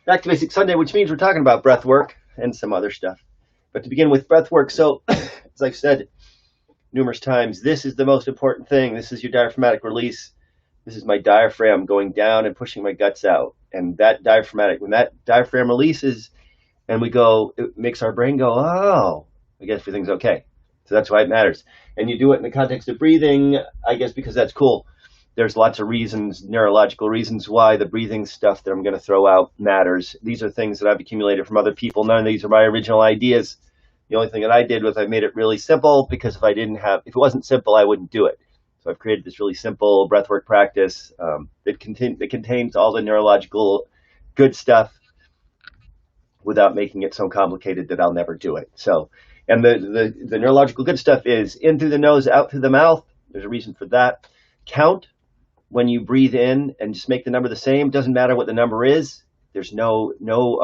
Back to Basic Sunday, which means we're talking about breath work and some other stuff. But to begin with breath work, so as I've said numerous times, this is the most important thing. This is your diaphragmatic release. This is my diaphragm going down and pushing my guts out. And when that diaphragm releases and we go, it makes our brain go, oh, I guess everything's okay. So that's why it matters. And you do it in the context of breathing, I guess, because that's cool. There's lots of reasons, neurological reasons why the breathing stuff that I'm going to throw out matters. These are things that I've accumulated from other people. None of these are my original ideas. The only thing that I did was I made it really simple, because if it wasn't simple, I wouldn't do it. So I've created this really simple breathwork practice that contains all the neurological good stuff without making it so complicated that I'll never do it. So, and the neurological good stuff is in through the nose, out through the mouth. There's a reason for that. Count when you breathe in and just make the number the same. Doesn't matter what the number is. There's the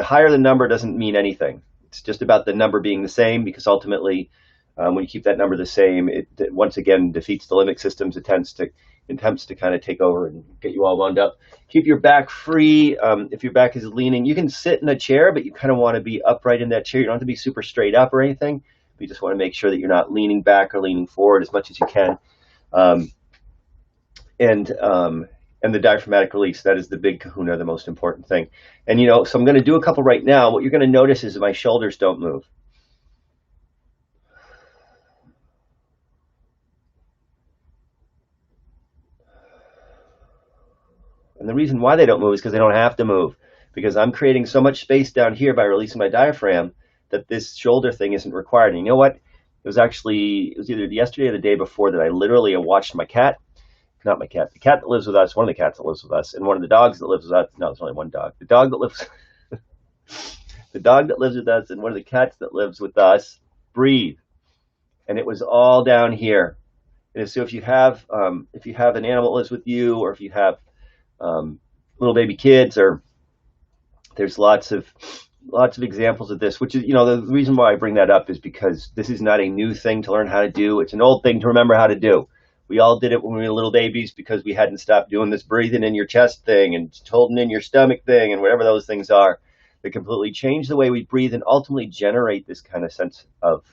higher the number doesn't mean anything. It's just about the number being the same, because ultimately, when you keep that number the same, it once again defeats the limbic system's attempts to kind of take over and get you all wound up. Keep your back free. If your back is leaning, you can sit in a chair, but you kind of want to be upright in that chair. You don't have to be super straight up or anything. You just want to make sure that you're not leaning back or leaning forward as much as you can. And the diaphragmatic release, that is the big kahuna, the most important thing. And, so I'm going to do a couple right now. What you're going to notice is that my shoulders don't move. And the reason why they don't move is because they don't have to move, because I'm creating so much space down here by releasing my diaphragm that this shoulder thing isn't required. And you know what? It was either yesterday or the day before that I literally watched my cat. Not my cat. The cat that lives with us, one of the cats that lives with us, and one of the dogs that lives with us. No, there's only one dog. The dog that lives with us, and one of the cats that lives with us breathe. And it was all down here. And so if you have an animal that lives with you, or if you have little baby kids, or there's lots of examples of this, which is, the reason why I bring that up is because this is not a new thing to learn how to do. It's an old thing to remember how to do. We all did it when we were little babies, because we hadn't stopped doing this breathing in your chest thing and holding in your stomach thing and whatever those things are, that completely change the way we breathe and ultimately generate this kind of sense of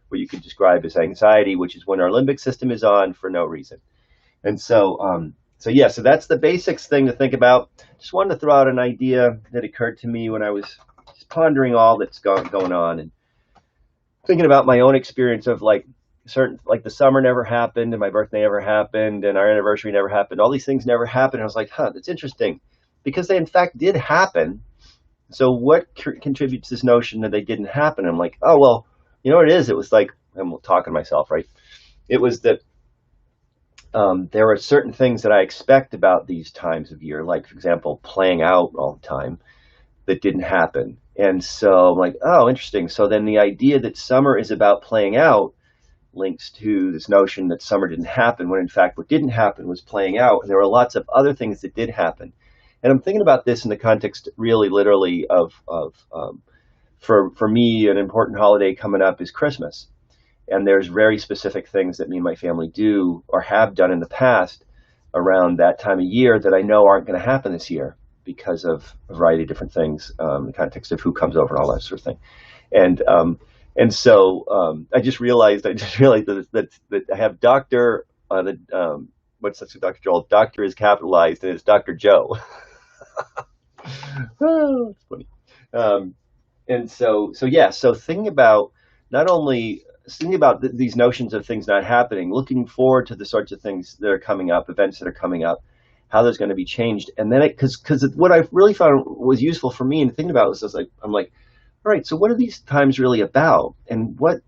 what you could describe as anxiety, which is when our limbic system is on for no reason. And so that's the basics thing to think about. Just wanted to throw out an idea that occurred to me when I was just pondering all that's going on and thinking about my own experience of like the summer never happened, and my birthday never happened, and our anniversary never happened. All these things never happened. I was like, that's interesting, because they in fact did happen. So what contributes to this notion that they didn't happen? I'm like, oh, well, you know what it is? It was like, I'm talking to myself, right? It was that there are certain things that I expect about these times of year, like, for example, playing out all the time, that didn't happen. And so I'm like, oh, interesting. So then the idea that summer is about playing out links to this notion that summer didn't happen, when in fact what didn't happen was playing out, and there were lots of other things that did happen. And I'm thinking about this in the context, really, literally, of for me, an important holiday coming up is Christmas, and there's very specific things that me and my family do or have done in the past around that time of year that I know aren't going to happen this year because of a variety of different things, in the context of who comes over and all that sort of thing. And so I just realized that I have Doctor. What's that? Dr. Joel. Doctor is capitalized, and it's Dr. Joe. Oh, it's funny. And so thinking about these notions of things not happening, looking forward to the sorts of things that are coming up, events that are coming up, how there's going to be changed, and then because what I really found was useful for me in thinking about was I'm like, all right, so what are these times really about? And what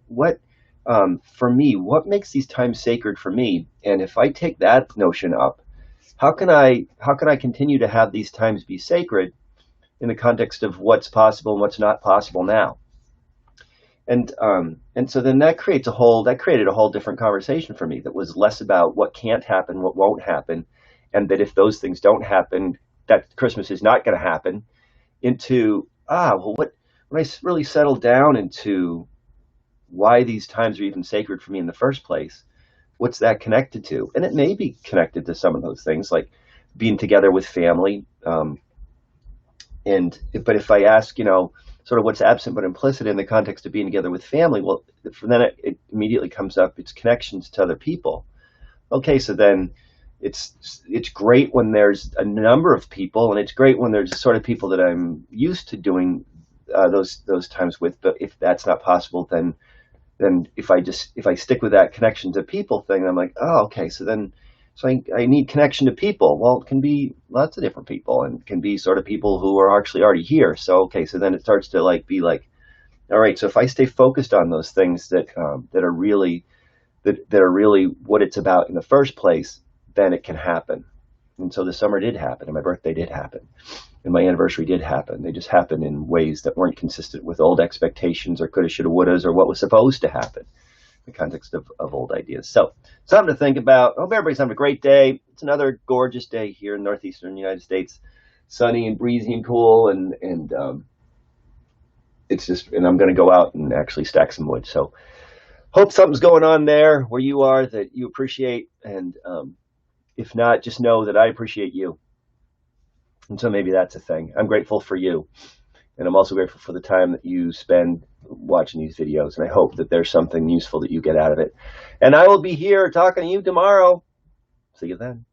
for me, what makes these times sacred for me? And if I take that notion up, how can I continue to have these times be sacred in the context of what's possible and what's not possible now? And so then that created a whole different conversation for me that was less about what can't happen, what won't happen, and that if those things don't happen, that Christmas is not going to happen, into when I really settled down into why these times are even sacred for me in the first place, what's that connected to? And it may be connected to some of those things, like being together with family. But if I ask, sort of what's absent but implicit in the context of being together with family, well, from then it immediately comes up. It's connections to other people. Okay, so then it's great when there's a number of people, and it's great when there's the sort of people that I'm used to doing those times with. But if that's not possible, then if I stick with that connection to people thing, I'm like, oh, okay, so I need connection to people. Well, it can be lots of different people, and it can be sort of people who are actually already here. So okay, so then it starts to be like, all right, so if I stay focused on those things that are really that are really what it's about in the first place, then it can happen. And so the summer did happen, and my birthday did happen, and my anniversary did happen. They just happened in ways that weren't consistent with old expectations or coulda, shoulda, wouldas, or what was supposed to happen in the context of old ideas. So something to think about. I hope everybody's having a great day. It's another gorgeous day here in northeastern United States, sunny and breezy and cool, and it's just, and I'm going to go out and actually stack some wood. So hope something's going on there where you are that you appreciate, and if not, just know that I appreciate you. And so maybe that's a thing. I'm grateful for you, and I'm also grateful for the time that you spend watching these videos, and I hope that there's something useful that you get out of it. And I will be here talking to you tomorrow. See you then.